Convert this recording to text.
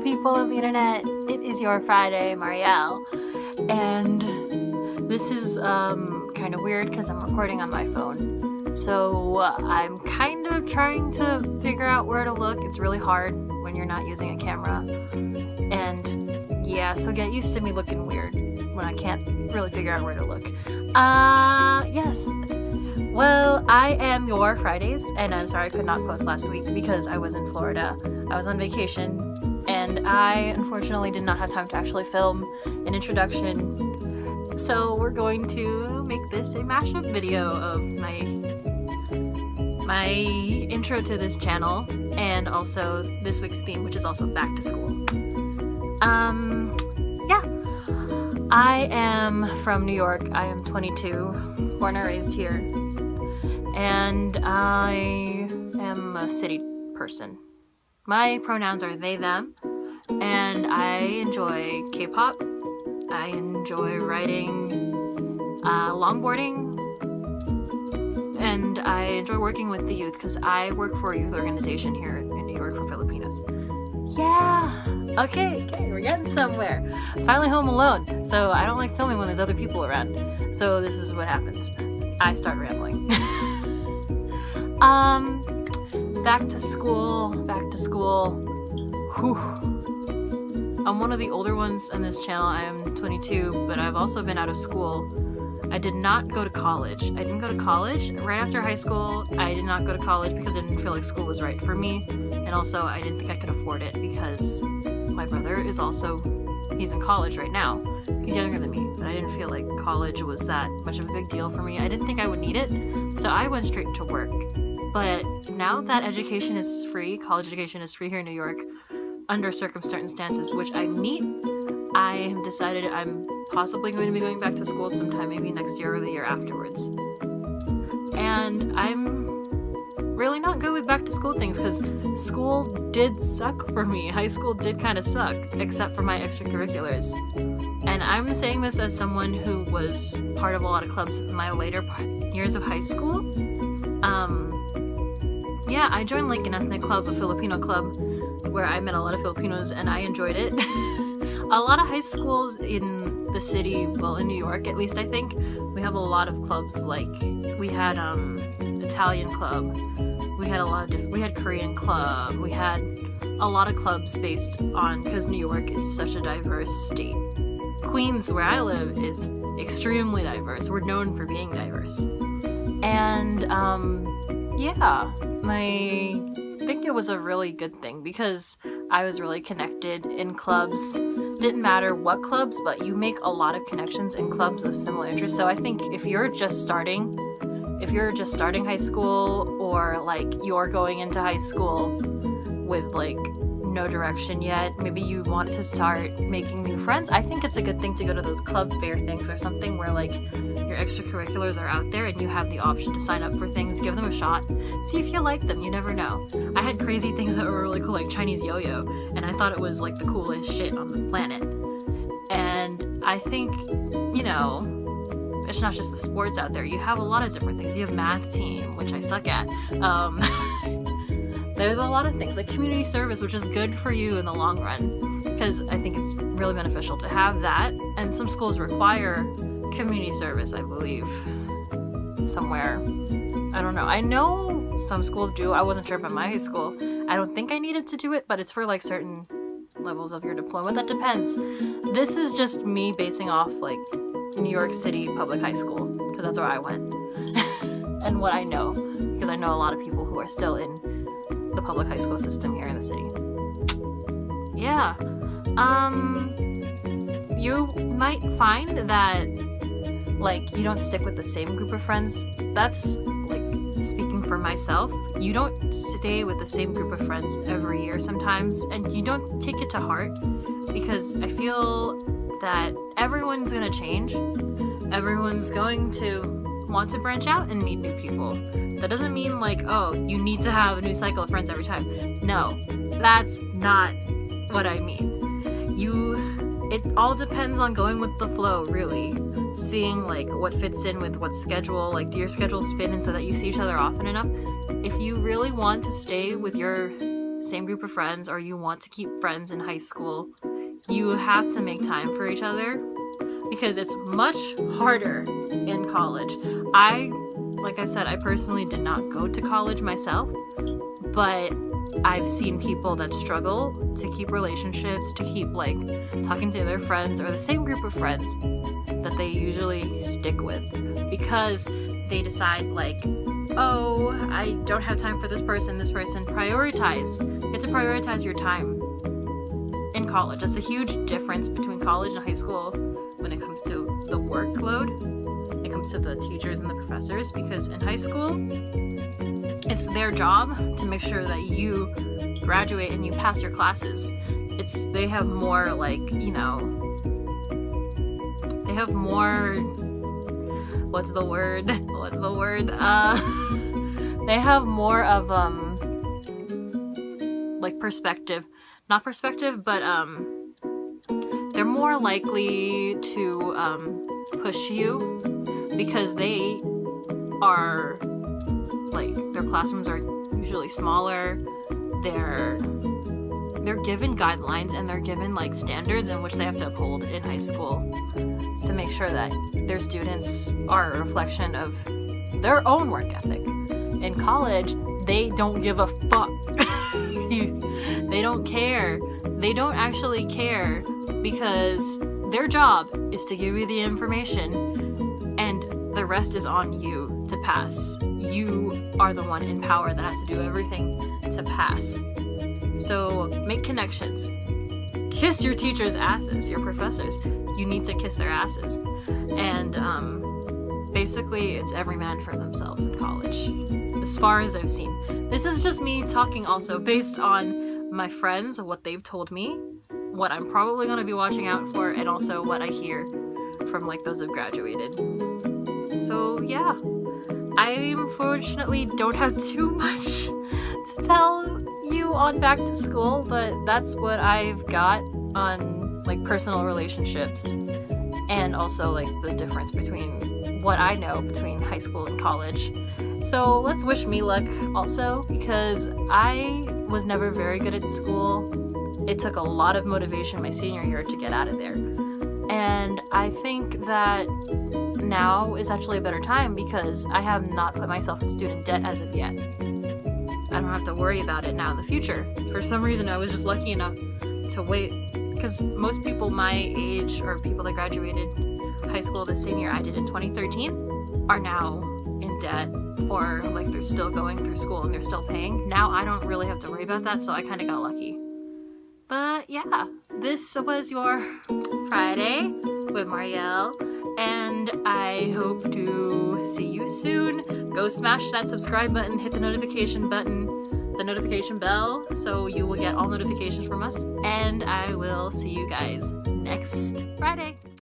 people of the internet. It is your Friday, Mariel, and this is kind of weird because I'm recording on my phone. So I'm kind of trying to figure out where to look. It's really hard when you're not using a camera, and yeah, so get used to me looking weird when I can't really figure out where to look. Yes. Well, I am your Fridays, and I'm sorry I could not post last week because I was in Florida. I was on vacation, and I unfortunately did not have time to actually film an introduction. So we're going to make this a mashup video of my intro to this channel, and also this week's theme, which is also back to school. Yeah. I am from New York. I am 22, born and raised here. And I am a city person. My pronouns are they, them, and I enjoy K-pop. I enjoy riding longboarding, and I enjoy working with the youth because I work for a youth organization here in New York for Filipinos. Yeah! Okay, we're getting somewhere. Finally home alone, so I don't like filming when there's other people around. So this is what happens. I start rambling. Back to school. Whew. I'm one of the older ones on this channel. I am 22, but I've also been out of school. I did not go to college. I didn't go to college. Right after high school, I did not go to college because I didn't feel like school was right for me. And also, I didn't think I could afford it because my brother is also, he's in college right now. He's younger than me, but I didn't feel like college was that much of a big deal for me. I didn't think I would need it, so I went straight to work. But now that education is free, college education is free here in New York, under circumstances which I meet, I have decided I'm possibly going to be going back to school sometime, maybe next year or the year afterwards. And I'm really not good with back to school things because school did suck for me. High school did kind of suck, except for my extracurriculars. And I'm saying this as someone who was part of a lot of clubs in my later years of high school. Yeah, I joined like an ethnic club, a Filipino club, where I met a lot of Filipinos and I enjoyed it. A lot of high schools in the city, well, in New York at least, I think, we have a lot of clubs. Like we had Italian club, we had Korean club, we had a lot of clubs based on, because New York is such a diverse state. Queens, where I live, is extremely diverse. We're known for being diverse. And yeah, I think it was a really good thing because I was really connected in clubs. Didn't matter what clubs, but you make a lot of connections in clubs of similar interests. So I think if you're just starting high school, or like you're going into high school with like no direction yet, maybe you want to start making new friends, I think it's a good thing to go to those club fair things or something where like your extracurriculars are out there and you have the option to sign up for things, give them a shot, see if you like them. You never know. I had crazy things that were really cool, like Chinese yo-yo, and I thought it was like the coolest shit on the planet. And I think, you know, it's not just the sports out there. You have a lot of different things. You have math team, which I suck at. There's a lot of things like community service, which is good for you in the long run, because I think it's really beneficial to have that. And some schools require community service, I believe, somewhere. I don't know. I know some schools do. I wasn't sure about my high school. I don't think I needed to do it, but it's for like certain levels of your diploma. That depends. This is just me basing off like New York City public high school, because that's where I went. And what I know, because I know a lot of people who are still in the public high school system here in the city. Yeah. You might find that like you don't stick with the same group of friends. That's like speaking for myself. You don't stay with the same group of friends every year sometimes, and you don't take it to heart, because I feel that everyone's gonna change. Everyone's going to want to branch out and meet new people. That doesn't mean like, oh, you need to have a new cycle of friends every time. No, that's not what I mean. It all depends on going with the flow, really. Seeing like what fits in with what schedule, like do your schedules fit in so that you see each other often enough. If you really want to stay with your same group of friends or you want to keep friends in high school, you have to make time for each other because it's much harder in college. Like I said, I personally did not go to college myself, but I've seen people that struggle to keep relationships, to keep like talking to their friends or the same group of friends that they usually stick with because they decide like, oh, I don't have time for this person. Prioritize. You have to prioritize your time in college. That's a huge difference between college and high school when it comes to the workload. It comes to the teachers and the professors, because in high school, it's their job to make sure that you graduate and you pass your classes. They have more like, you know, they have more, what's the word? They have more of, like perspective. Not perspective, but, they're more likely to, push you because they are, like, their classrooms are usually smaller. They're given guidelines and they're given like standards in which they have to uphold in high school to make sure that their students are a reflection of their own work ethic. In college, they don't give a fuck. They don't care. They don't actually care because their job is to give you the information and the rest is on you to pass. You are the one in power that has to do everything to pass. So make connections. Kiss your teachers' asses, your professors. You need to kiss their asses. And basically, it's every man for themselves in college, as far as I've seen. This is just me talking also based on my friends, what they've told me, what I'm probably going to be watching out for, and also what I hear from like those who've graduated. So yeah, I unfortunately don't have too much to tell you on back to school, but that's what I've got on like personal relationships and also like the difference between what I know between high school and college. So let's wish me luck also, because I was never very good at school. It took a lot of motivation my senior year to get out of there. And I think that now is actually a better time because I have not put myself in student debt as of yet. I don't have to worry about it now in the future. For some reason, I was just lucky enough to wait, because most people my age or people that graduated high school the same year I did in 2013 are now in debt, or like they're still going through school and they're still paying. Now I don't really have to worry about that, so I kind of got lucky. But yeah, this was your Friday with Mariel, and I hope to see you soon. Go smash that subscribe button, hit the notification button, the notification bell, so you will get all notifications from us, and I will see you guys next Friday.